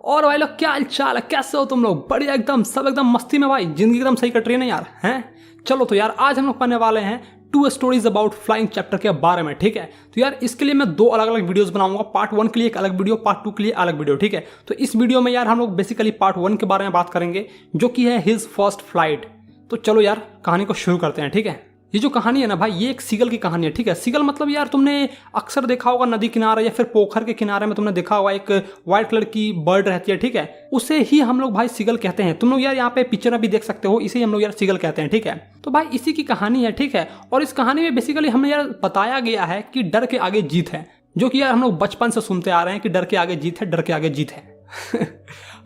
और भाई लोग क्या हाल चाल है, कैसे हो तुम लोग? बढ़िया एकदम, सब एकदम मस्ती में भाई, जिंदगी एकदम सही कट रही है ना यार, हैं? चलो तो यार आज हम लोग पढ़ने वाले हैं 2 स्टोरीज अबाउट फ्लाइंग चैप्टर के बारे में, ठीक है। तो यार इसके लिए मैं 2 अलग अलग वीडियोस बनाऊंगा, पार्ट 1 के लिए एक अलग वीडियो, पार्ट 2 के लिए अलग वीडियो, ठीक है। तो इस वीडियो में यार हम लोग बेसिकली पार्ट 1 के बारे में बात करेंगे, जो कि है हिज फर्स्ट फ्लाइट। तो चलो यार कहानी को शुरू करते हैं, ठीक है। ये जो कहानी है ना भाई, ये एक सीगल की कहानी है, ठीक है। सीगल मतलब यार तुमने अक्सर देखा होगा नदी किनारे या फिर पोखर के किनारे में तुमने देखा होगा एक व्हाइट कलर की बर्ड रहती है, ठीक है। उसे ही हम लोग भाई सीगल कहते हैं। तुम लोग यार यहाँ पे पिक्चर में भी देख सकते हो, इसे हम लोग यार सीगल कहते हैं, ठीक है। तो भाई इसी की कहानी है, ठीक है। और इस कहानी में बेसिकली हमें यार बताया गया है कि डर के आगे जीत है, जो कि यार हम लोग बचपन से सुनते आ रहे हैं कि डर के आगे जीत है, डर के आगे जीत है।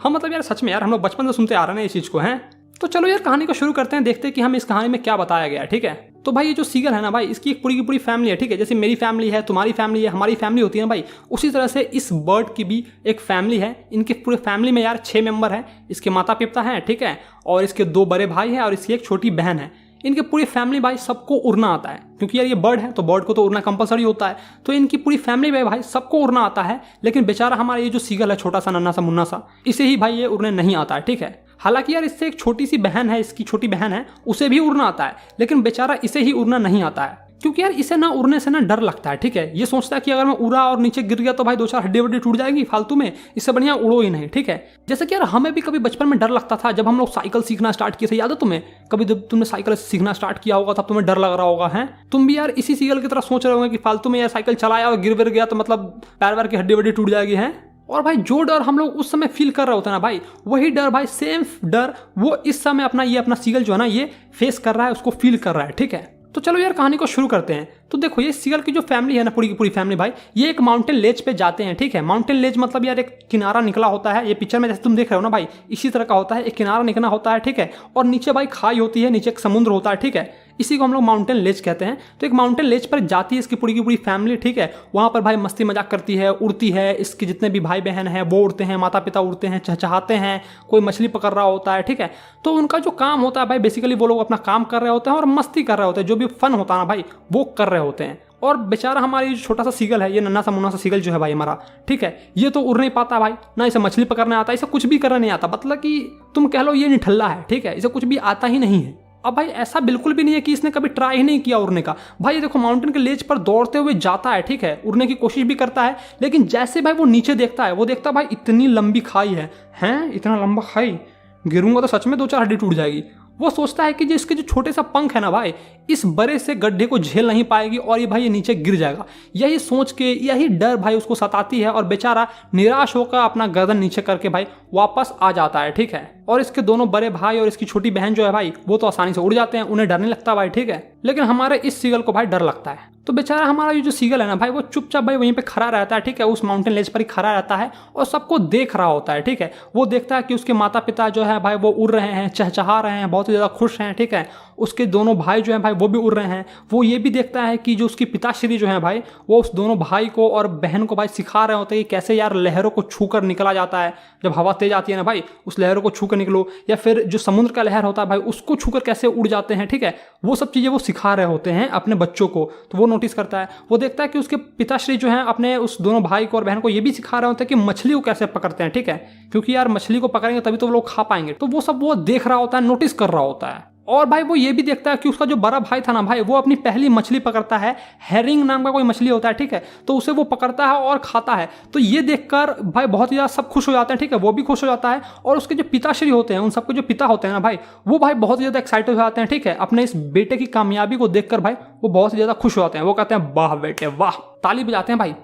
हम मतलब यार सच में यार हम लोग बचपन से सुनते आ रहे हैं इस चीज को, हैं। तो चलो यार कहानी को शुरू करते हैं, देखते हैं कि हम इस कहानी में क्या बताया गया है, ठीक है। तो भाई ये जो सीगल है ना भाई, इसकी एक पूरी की पूरी फैमिली है, ठीक है। जैसे मेरी फैमिली है, तुम्हारी फैमिली है, हमारी फैमिली होती है ना भाई, उसी तरह से इस बर्ड की भी एक फैमिली है। इनके पूरे फैमिली में यार 6 मेंबर हैं। इसके माता पिता हैं, ठीक है, और इसके 2 बड़े भाई हैं और इसकी एक छोटी बहन है। इनके पूरी फैमिली भाई सबको उड़ना आता है, क्योंकि यार ये बर्ड है तो बर्ड को तो उड़ना कंपलसरी होता है। तो इनकी पूरी फैमिली में भाई सबको उड़ना आता है, लेकिन बेचारा हमारा ये जो सीगल है, छोटा सा नन्हा सा मुन्ना सा, इसे ही भाई ये उड़ने नहीं आता है, ठीक है। हालांकि यार इससे एक छोटी सी बहन है, इसकी छोटी बहन है, उसे भी उड़ना आता है, लेकिन बेचारा इसे ही उड़ना नहीं आता है, क्योंकि यार इसे ना उड़ने से ना डर लगता है, ठीक है। ये सोचता है कि अगर मैं उड़ा और नीचे गिर गया तो भाई 2-4 हड्डी वड्डी टूट जाएगी फालतू में, इससे बढ़िया उड़ो ही नहीं, ठीक है। जैसे कि यार हमें भी कभी बचपन में डर लगता था जब हम लोग साइकिल सीखना स्टार्ट किए थे, याद है तुम्हें? कभी जब तुमने साइकिल सीखना स्टार्ट किया होगा तब तुम्हें डर लग रहा होगा, है। तुम भी यार इसी सीगल की तरह सोच रहे होंगे कि फालतू में यार साइकिल चलाया और गिर गया तो मतलब पैर वैर की हड्डी वड्डी टूट जाएगी, है। और भाई जो डर हम लोग उस समय फील कर रहे होते हैं ना भाई, वही डर भाई, सेम डर वो इस समय अपना सीगल जो है ना ये फेस कर रहा है, उसको फील कर रहा है, ठीक है। तो चलो यार कहानी को शुरू करते हैं। तो देखो ये सीगल की जो फैमिली है ना, पूरी की पूरी फैमिली भाई, ये एक माउंटेन लेज पे जाते हैं, ठीक है। माउंटेन लेज मतलब यार एक किनारा निकला होता है, ये पिक्चर में जैसे तुम देख रहे हो ना भाई, इसी तरह का होता है, एक किनारा निकला होता है, ठीक है। और नीचे भाई खाई होती है, नीचे एक समुद्र होता है, ठीक है। इसी को हम लोग माउंटेन लेज कहते हैं। तो एक माउंटेन लेज पर जाती है इसकी पूरी की पूरी फैमिली, ठीक है। वहाँ पर भाई मस्ती मजाक करती है, उड़ती है, इसके जितने भी भाई बहन हैं वो उड़ते हैं, माता पिता उड़ते हैं, चहचहाते हैं, कोई मछली पकड़ रहा होता है, ठीक है। तो उनका जो काम होता है भाई, बेसिकली वो लोग अपना काम कर रहे होते हैं और मस्ती कर रहे होते हैं, जो भी फन होता है ना भाई वो कर रहे होते हैं। और बेचारा हमारी छोटा सा सीगल है, ये नन्हा सा मुन्ना सा सीगल जो है भाई हमारा, ठीक है, ये तो उड़ नहीं पाता भाई, ना इसे मछली पकड़ने आता, इसे कुछ भी करना नहीं आता, मतलब कि तुम कह लो ये निठल्ला है, ठीक है, इसे कुछ भी आता ही नहीं है। अब भाई ऐसा बिल्कुल भी नहीं है कि इसने कभी ट्राई ही नहीं किया उड़ने का। भाई ये देखो माउंटेन के लेज पर दौड़ते हुए जाता है, ठीक है, उड़ने की कोशिश भी करता है, लेकिन जैसे भाई वो नीचे देखता है, वो देखता है भाई इतनी लंबी खाई है, हैं, इतना लंबा खाई, गिरूंगा तो सच में 2-4 हड्डी टूट जाएगी। वो सोचता है कि जो इसके जो छोटे सा पंख है ना भाई, इस बड़े से गड्ढे को झेल नहीं पाएगी और ये भाई ये नीचे गिर जाएगा। यही सोच के, यही डर भाई उसको सताती है और बेचारा निराश होकर अपना गर्दन नीचे करके भाई वापस आ जाता है, ठीक है। और इसके दोनों बड़े भाई और इसकी छोटी बहन जो है भाई, वो तो आसानी से उड़ जाते हैं, उन्हें डर नहीं लगता भाई, ठीक है। लेकिन हमारे इस सीगल को भाई डर लगता है। तो बेचारा हमारा ये जो सीगल है ना भाई, वो चुपचाप भाई वहीं पे खड़ा रहता है, ठीक है, उस माउंटेन लेज पर ही खड़ा रहता है और सबको देख रहा होता है, ठीक है। वो देखता है कि उसके माता पिता जो है भाई वो उड़ रहे हैं, चहचहा रहे हैं, बहुत ही ज़्यादा खुश हैं, ठीक है। उसके दोनों भाई जो हैं भाई वो भी उड़ रहे हैं। वो ये भी देखता है कि जो उसकी पिताश्री जो है भाई, वो उस दोनों भाई को और बहन को भाई सिखा रहे होते हैं कि कैसे यार लहरों को छू कर निकला जाता है। जब हवा तेज आती है ना भाई, उस लहरों को छू कर निकलो, या फिर जो समुद्र का लहर होता है भाई उसको छू कर कैसे उड़ जाते हैं, ठीक है। वो सब चीज़ें वो सिखा रहे होते हैं अपने बच्चों को। तो वो नोटिस करता है, वो देखता है कि उसके पिताश्री जो है अपने उस दोनों भाई को और बहन को ये भी सिखा रहे होते हैं कि मछली को कैसे पकड़ते हैं, ठीक है, क्योंकि यार मछली को पकड़ेंगे तभी तो वो लोग खा पाएंगे। तो वो सब वो देख रहा होता है, नोटिस कर रहा होता है। और भाई वो ये भी देखता है कि उसका जो बड़ा भाई था ना भाई, वो अपनी पहली मछली पकड़ता है, हेरिंग नाम का कोई मछली होता है, ठीक है। तो उसे वो पकड़ता है और खाता है। तो ये देखकर भाई बहुत ही ज़्यादा सब खुश हो जाते हैं, ठीक है, वो भी खुश हो जाता है। और उसके जो पिताश्री होते हैं, उन सबके जो पिता होते हैं ना भाई, वो भाई बहुत ही ज़्यादा एक्साइटेड हो जाते हैं, ठीक है, अपने इस बेटे की कामयाबी को देखकर भाई वो बहुत ही ज़्यादा खुश हो जाते हैं। वो कहते हैं वाह बेटे वाह, ताली बजाते हैं भाई,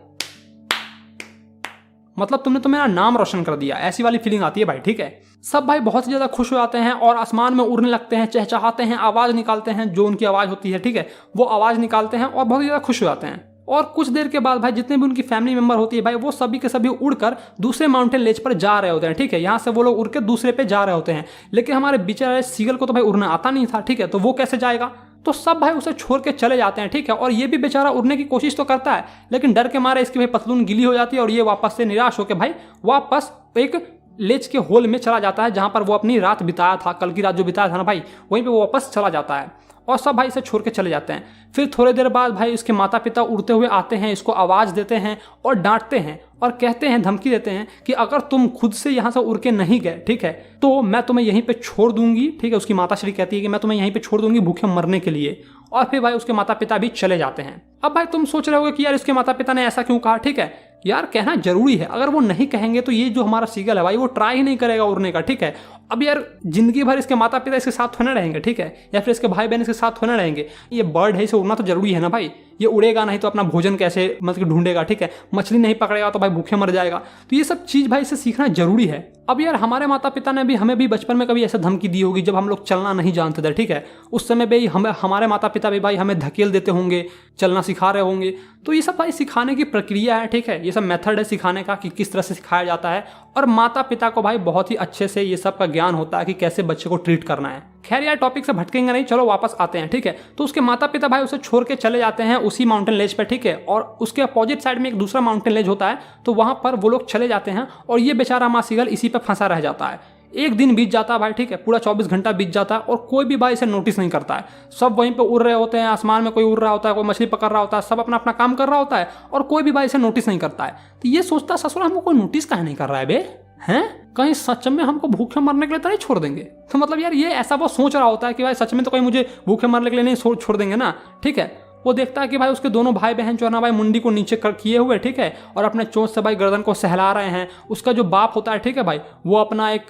मतलब तुमने तो मेरा नाम रोशन कर दिया, ऐसी वाली फीलिंग आती है भाई, ठीक है। सब भाई बहुत ही ज़्यादा खुश हो जाते हैं और आसमान में उड़ने लगते हैं, चहचहाते हैं, आवाज़ निकालते हैं, जो उनकी आवाज़ होती है, ठीक है, वो आवाज़ निकालते हैं और बहुत ही ज़्यादा खुश हो जाते हैं। और कुछ देर के बाद भाई जितने भी उनकी फैमिली मेंबर होती है भाई, वो सभी के सभी उड़कर दूसरे माउंटेन लेज पर जा रहे होते हैं, ठीक है। यहाँ से वो लोग उड़ के दूसरे पे जा रहे होते हैं, लेकिन हमारे बेचारे सीगल को तो भाई उड़ना आता नहीं था, ठीक है, तो वो कैसे जाएगा? तो सब भाई उसे छोड़ के चले जाते हैं, ठीक है। और ये भी बेचारा उड़ने की कोशिश तो करता है, लेकिन डर के मारे इसकी भाई पतलून गीली हो जाती है और ये वापस से निराश होकर भाई वापस एक लेज के होल में चला जाता है, जहां पर वो अपनी रात बिताया था, कल की रात जो बिताया था ना भाई, वहीं पे वो वापस चला जाता है। और सब भाई इसे छोड़ के चले जाते हैं। फिर थोड़ी देर बाद भाई इसके माता पिता उड़ते हुए आते हैं, इसको आवाज़ देते हैं और डांटते हैं और कहते हैं, धमकी देते हैं कि अगर तुम खुद से यहाँ से उड़ के नहीं गए, ठीक है, तो मैं तुम्हें यहीं पे छोड़ दूंगी, ठीक है। उसकी माताश्री कहती है कि मैं तुम्हें यहीं पे छोड़ दूंगी भूखे मरने के लिए। और फिर भाई उसके माता पिता भी चले जाते हैं। अब भाई तुम सोच रहे होगे कि यार इसके माता पिता ने ऐसा क्यों कहा, ठीक है। यार कहना जरूरी है, अगर वो नहीं कहेंगे तो ये जो हमारा सीगल है भाई वो ट्राई ही नहीं करेगा उड़ने का, ठीक है। अब यार जिंदगी भर इसके माता पिता इसके साथ होने रहेंगे, ठीक है, या फिर इसके भाई बहन इसके साथ होने रहेंगे। ये बर्ड है, इसे उड़ना तो जरूरी है ना भाई। ये उड़ेगा नहीं तो अपना भोजन कैसे मतलब ढूंढेगा, ठीक है। मछली नहीं पकड़ेगा तो भाई भूखे मर जाएगा। तो ये सब चीज़ भाई इसे सीखना जरूरी है। अब यार हमारे माता पिता ने भी हमें भी बचपन में कभी ऐसे धमकी दी होगी जब हम लोग चलना नहीं जानते थे, ठीक है। उस समय भी हमारे माता पिता भी भाई हमें धकेल देते होंगे, चलना सिखा रहे होंगे। तो ये सब भाई सिखाने की प्रक्रिया है, ठीक है। ये सब मेथड है सिखाने का कि किस तरह से सिखाया जाता है। और माता पिता को भाई बहुत ही अच्छे से ये सब का ज्ञान होता है कि कैसे बच्चे को ट्रीट करना है। खैर यार टॉपिक से भटकेंगे नहीं, चलो वापस आते हैं, ठीक है। तो उसके माता पिता भाई उसे छोड़ के चले जाते हैं उसी माउंटेन लेज पे, ठीक है। और उसके अपोजिट साइड में एक दूसरा माउंटेन लेज होता है, तो वहां पर वो लोग चले जाते हैं और ये बेचारा माँ सीगल इसी पे फंसा रह जाता है। एक दिन बीत जाता है भाई, ठीक है, पूरा 24 घंटा बीत जाता है और कोई भी भाई इसे नोटिस नहीं करता है। सब वहीं पे उड़ रहे होते हैं, आसमान में कोई उड़ रहा होता है, कोई मछली पकड़ रहा होता है, सब अपना अपना काम कर रहा होता है और कोई भी भाई इसे नोटिस नहीं करता है। तो ये सोचता ससुर हमको कोई नोटिस काहे नहीं कर रहा है बे, हैं, कहीं सच में हमको भूखे मरने के लिए तो नहीं छोड़ देंगे। तो मतलब यार ये ऐसा वो सोच रहा होता है कि भाई सच में तो कहीं मुझे भूखे मरने के लिए नहीं छोड़ देंगे ना, ठीक है। वो देखता है कि भाई उसके दोनों भाई बहन जो है ना भाई मुंडी को नीचे किए हुए, ठीक है, और अपने चोंच से भाई गर्दन को सहला रहे हैं। उसका जो बाप होता है, ठीक है भाई, वो अपना एक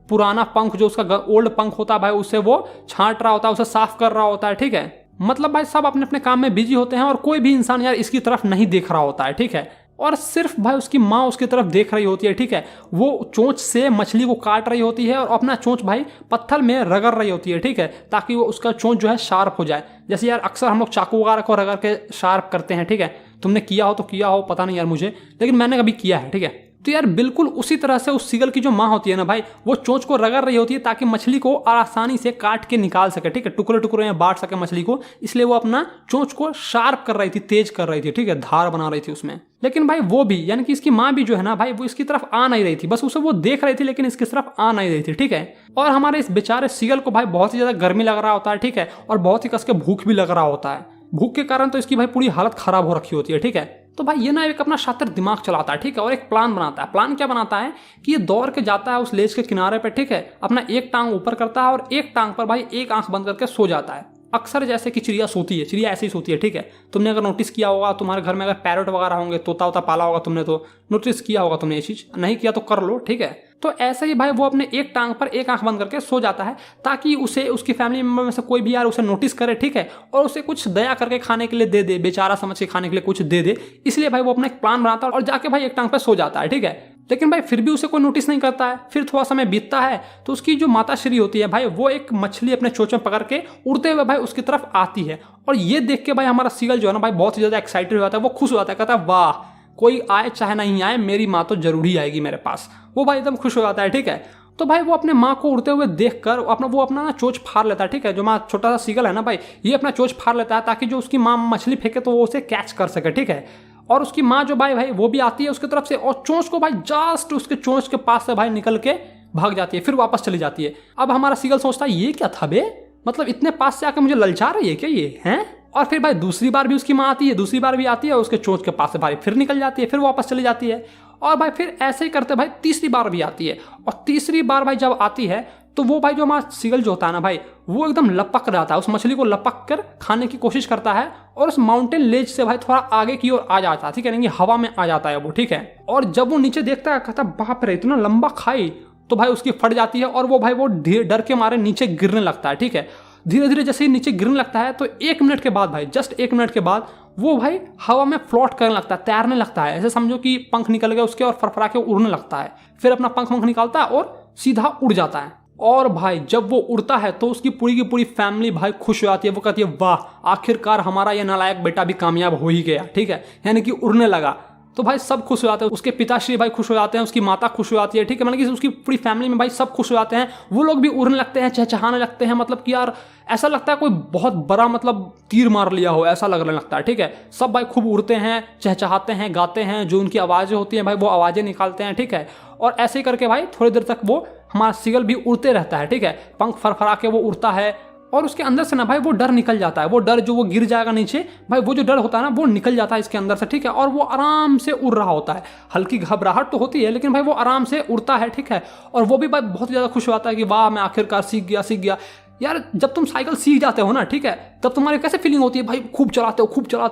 पुराना पंख जो उसका ओल्ड पंख होता है भाई उससे वो छांट रहा होता है, उसे साफ कर रहा होता है, ठीक है। मतलब भाई सब अपने अपने काम में बिजी होते हैं और कोई भी इंसान यार इसकी तरफ नहीं देख रहा होता है, ठीक है। और सिर्फ भाई उसकी माँ उसकी तरफ देख रही होती है, ठीक है। वो चोंच से मछली को काट रही होती है और अपना चोंच भाई पत्थर में रगड़ रही होती है, ठीक है, ताकि वो उसका चोंच जो है शार्प हो जाए। जैसे यार अक्सर हम लोग चाकू वगैरह को रगड़ के शार्प करते हैं, ठीक है। तुमने किया हो तो किया हो, पता नहीं यार मुझे, लेकिन मैंने कभी किया है, ठीक है। तो यार बिल्कुल उसी तरह से उस सीगल की जो माँ होती है ना भाई, वो चोंच को रगड़ रही होती है ताकि मछली को आसानी से काट के निकाल सके, ठीक है, टुकड़े टुकड़े में बांट सके मछली को। इसलिए वो अपना चोंच को शार्प कर रही थी, तेज कर रही थी, ठीक है, धार बना रही थी उसमें। लेकिन भाई वो भी यानी कि इसकी माँ भी जो है ना भाई वो इसकी तरफ आ नहीं रही थी, बस उसे वो देख रही थी लेकिन इसकी तरफ आ नहीं रही थी, ठीक है। और हमारे इस बेचारे सीगल को भाई बहुत ही ज्यादा गर्मी लग रहा होता है, ठीक है, और बहुत ही कस के भूख भी लग रहा होता है। भूख के कारण तो इसकी भाई पूरी हालत खराब हो रखी होती है, ठीक है। तो भाई ये ना एक अपना शातिर दिमाग चलाता है, ठीक है, और एक प्लान बनाता है। प्लान क्या बनाता है कि ये दौड़ के जाता है उस लेज के किनारे पे, ठीक है, अपना एक टांग ऊपर करता है और एक टांग पर भाई एक आंख बंद करके सो जाता है। अक्सर जैसे कि चिड़िया सोती है, चिड़िया ऐसे ही सोती है, ठीक है। तुमने अगर नोटिस किया होगा, तुम्हारे घर में अगर पैरट वगैरह होंगे, तोता वोता पाला होगा तुमने, तो नोटिस किया होगा तुमने ये चीज, नहीं किया तो कर लो, ठीक है। तो ऐसे ही भाई वो अपने एक टांग पर एक आंख बंद करके सो जाता है ताकि उसे उसकी फैमिली मेंबर में से कोई भी यार उसे नोटिस करे, ठीक है, और उसे कुछ दया करके खाने के लिए दे दे, बेचारा समझ के खाने के लिए कुछ दे दे। इसलिए भाई वो अपना एक प्लान बनाता है और जाके भाई एक टांग पर सो जाता है, ठीक है। लेकिन भाई फिर भी उसे कोई नोटिस नहीं करता है। फिर थोड़ा समय बीतता है तो उसकी जो माताश्री होती है भाई वो एक मछली अपने चोंच में पकड़ के उड़ते हुए भाई उसकी तरफ आती है। और ये देख के भाई हमारा सीगल जो है ना भाई बहुत ही ज्यादा एक्साइटेड हो जाता है, वो खुश हो जाता है, कहता है वाह, कोई आए चाहे नहीं आए मेरी माँ तो जरूर ही आएगी मेरे पास। वो भाई एकदम खुश हो जाता है, ठीक है। तो भाई वो अपने माँ को उड़ते हुए देखकर अपना ना चोंच फाड़ लेता है, ठीक है। जो माँ छोटा सा सीगल है ना भाई, ये अपना चोंच फाड़ लेता है ताकि जो उसकी माँ मछली फेंके तो वो उसे कैच कर सके, ठीक है। और उसकी माँ जो भाई वो भी आती है उसकी तरफ से और चोंच को भाई जस्ट उसके चोंच के पास से भाई निकल के भाग जाती है, फिर वापस चली जाती है। अब हमारा सीगल सोचता है ये क्या था बे, मतलब इतने पास से आके मुझे ललचा रही है क्या ये, हैं। और फिर भाई दूसरी बार भी उसकी माँ आती है, दूसरी बार भी आती है और उसके चोंच के पास से भाई फिर निकल जाती है, फिर वापस चली जाती है। और भाई फिर ऐसे ही करते भाई तीसरी बार भी आती है। और तीसरी बार भाई जब आती है तो वो भाई जो हमारा सीगल जो होता है ना भाई वो एकदम लपक जाता है, उस मछली को लपक कर खाने की कोशिश करता है और उस माउंटेन लेज से भाई थोड़ा आगे की ओर आ जाता है, ठीक है, यानी हवा में आ जाता है वो, ठीक है। और जब वो नीचे देखता है कहता बाप रे इतना लंबा खाई, तो भाई उसकी फट जाती है और वो भाई वो डर के मारे नीचे गिरने लगता है, ठीक है। धीरे धीरे जैसे ही नीचे गिरने लगता है तो 1 मिनट के बाद भाई जस्ट 1 मिनट के बाद वो भाई हवा में फ्लोट करने लगता है, तैरने लगता है। ऐसे समझो कि पंख निकल गए उसके और फरफरा के उड़ने लगता है। फिर अपना पंख निकालता है और सीधा उड़ जाता है। और भाई जब वो उड़ता है तो उसकी पूरी की पूरी फैमिली भाई खुश हो जाती है। वो कहती है वाह, आखिरकार हमारा ये नालायक बेटा भी कामयाब हो ही गया, ठीक है, यानी कि उड़ने लगा। तो भाई सब खुश हो जाते हैं, उसके पिताश्री भाई खुश हो जाते हैं, उसकी माता खुश हो जाती है, ठीक है, मतलब कि उसकी पूरी फैमिली में भाई सब खुश हो जाते हैं। वो लोग भी उड़ने लगते हैं, चहचहाने लगते हैं, मतलब कि यार ऐसा लगता है कोई बहुत बड़ा मतलब तीर मार लिया हो, ऐसा लगने लगता है, ठीक है। सब भाई खूब उड़ते हैं, चहचहाते हैं, गाते हैं, जो उनकी आवाज़ें होती हैं भाई वो आवाज़ें निकालते हैं, ठीक है। और ऐसे ही करके भाई थोड़ी देर तक वो हमारा सीगल भी उड़ते रहता है, ठीक है, पंख फरफरा के वो उड़ता है। और उसके अंदर से ना भाई वो डर निकल जाता है, वो डर जो वो गिर जाएगा नीचे भाई, वो जो डर होता है ना वो निकल जाता है इसके अंदर से, ठीक है। और वो आराम से उड़ रहा होता है, हल्की घबराहट तो होती है लेकिन भाई वो आराम से उड़ता है, ठीक है। और वो भी भाई बहुत ज़्यादा खुश होता है कि वाह मैं आखिरकार सीख गया। यार जब तुम साइकिल सीख जाते हो ना, ठीक है, तब तुम्हारी कैसे फीलिंग होती है भाई, खूब चलाते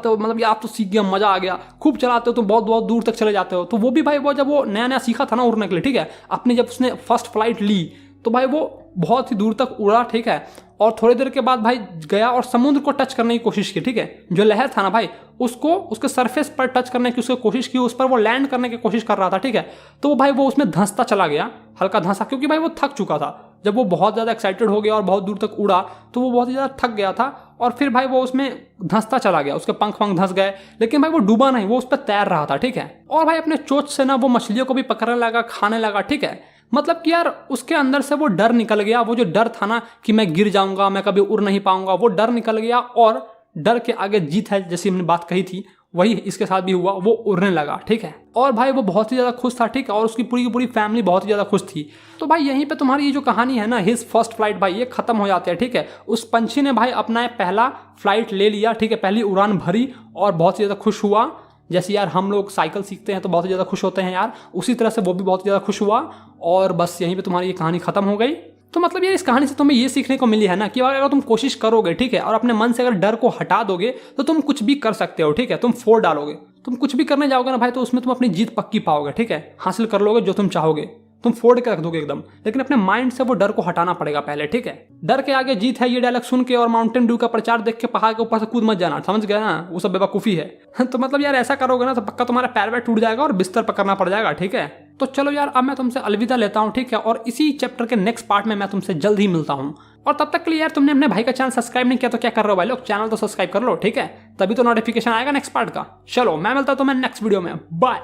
हो, मतलब यार तो सीख गया, मजा आ गया, खूब चलाते हो तो बहुत बहुत दूर तक चले जाते हो। तो वो भी भाई वो जब वो नया सीखा था ना उड़ने के लिए, ठीक है, अपनी जब उसने फर्स्ट फ्लाइट ली तो भाई वो बहुत ही दूर तक उड़ा, ठीक है। और थोड़ी देर के बाद भाई गया और समुद्र को टच करने की कोशिश की, ठीक है। जो लहर था ना भाई उसको उसके सरफेस पर टच करने की उसकी कोशिश की, उस पर वो लैंड करने की कोशिश कर रहा था, ठीक है। तो भाई वो उसमें धंसता चला गया, हल्का धंसा, क्योंकि भाई वो थक चुका था। जब वो बहुत ज़्यादा एक्साइटेड हो गया और बहुत दूर तक उड़ा तो वो बहुत ज़्यादा थक गया था और फिर भाई वो उसमें धंसता चला गया, उसके पंख धंस गए, लेकिन भाई वो डूबा नहीं, वो उस पर तैर रहा था, ठीक है। और भाई अपने चोंच से ना वो मछलियों को भी पकड़ने लगा, खाने लगा, ठीक है। मतलब कि यार उसके अंदर से वो डर निकल गया, वो जो डर था ना कि मैं गिर जाऊंगा, मैं कभी उड़ नहीं पाऊंगा, वो डर निकल गया और डर के आगे जीत है, जैसी हमने बात कही थी वही इसके साथ भी हुआ, वो उड़ने लगा, ठीक है। और भाई वो बहुत ही ज़्यादा खुश था, ठीक है, और उसकी पूरी की पूरी फैमिली बहुत ही ज़्यादा खुश थी। तो भाई यहीं पे तुम्हारी ये जो कहानी है ना, हिज फर्स्ट फ्लाइट, भाई ये खत्म हो जाती है, ठीक है। उस पंछी ने भाई अपना पहला फ्लाइट ले लिया, ठीक है, पहली उड़ान भरी और बहुत ही ज़्यादा खुश हुआ। जैसे यार हम लोग साइकिल सीखते हैं तो बहुत ही ज़्यादा खुश होते हैं यार, उसी तरह से वो भी बहुत ज़्यादा खुश हुआ। और बस यहीं पे तुम्हारी ये कहानी खत्म हो गई। तो मतलब यार इस कहानी से तुम्हें ये सीखने को मिली है ना कि अगर तुम कोशिश करोगे, ठीक है, और अपने मन से अगर डर को हटा दोगे तो तुम कुछ भी कर सकते हो, ठीक है। तुम फोड़ डालोगे, तुम कुछ भी करने जाओगे ना भाई तो उसमें तुम अपनी जीत पक्की पाओगे, ठीक है, हासिल कर लोगे जो तुम चाहोगे, तुम फोड़ के रख दोगे एकदम। लेकिन अपने माइंड से वो डर को हटाना पड़ेगा पहले, ठीक है। डर के आगे जीत है, ये डायलॉग सुन के और माउंटेन ड्यू का प्रचार देख के पहाड़ के ऊपर से कूद मत जाना, समझ गया ना, वो सब बेवकूफ़ी है। तो मतलब यार ऐसा करोगे ना तो पक्का तुम्हारा पैर वैर टूट जाएगा और बिस्तर पकड़ना पड़ जाएगा, ठीक है। तो चलो यार अब मैं तुमसे अलविदा लेता हूँ, ठीक है, और इसी चैप्टर के नेक्स्ट पार्ट में मैं तुमसे जल्द ही मिलता हूँ। और तब तक के लिए यार तुमने अपने भाई का चैनल सब्सक्राइब नहीं किया तो क्या कर रहे हो भाई लोग, चैनल तो सब्सक्राइब कर लो, ठीक है, तभी तो नोटिफिकेशन आएगा नेक्स्ट पार्ट का। चलो मैं मिलता हूँ तुम्हें नेक्स्ट वीडियो में, बाय।